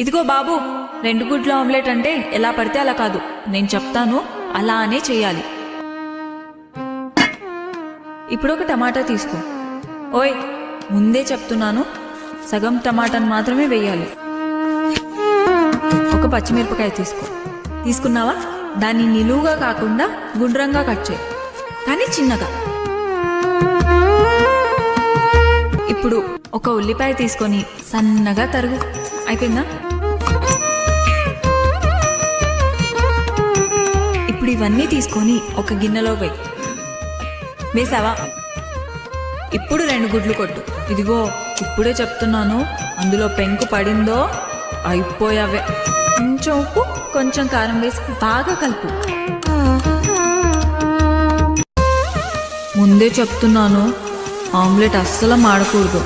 ఇదిగో బాబు, 2 గుడ్ల ఆమ్లెట్ అంటే ఎలా పడితే అలా కాదు. నేను చెప్తాను అలానే చేయాలి. ఇప్పుడు ఒక టమాటా తీసుకో. ఓయ్, ముందే చెప్తున్నాను, సగం టమాటాను మాత్రమే వేయాలి. ఒక పచ్చిమిరపకాయ తీసుకో. తీసుకున్నావా? దాన్ని నిలువుగా కాకుండా గుండ్రంగా కట్ చేయి, కానీ చిన్నగా. ఇప్పుడు ఒక ఉల్లిపాయ తీసుకొని సన్నగా తరుగు. అయిపోయిందా? ఇప్పుడు ఇవన్నీ తీసుకొని ఒక గిన్నెలో వేసావా? ఇప్పుడు 2 గుడ్లు కొట్టు. ఇదిగో, ఇప్పుడే చెప్తున్నాను, అందులో పెంకు పడిందో అయిపోయావే. కొంచెం ఉప్పు, కొంచెం కారం వేసి బాగా కలుపు. ముందే చెప్తున్నాను, ఆమ్లెట్ అస్సలు మాడకూడదు.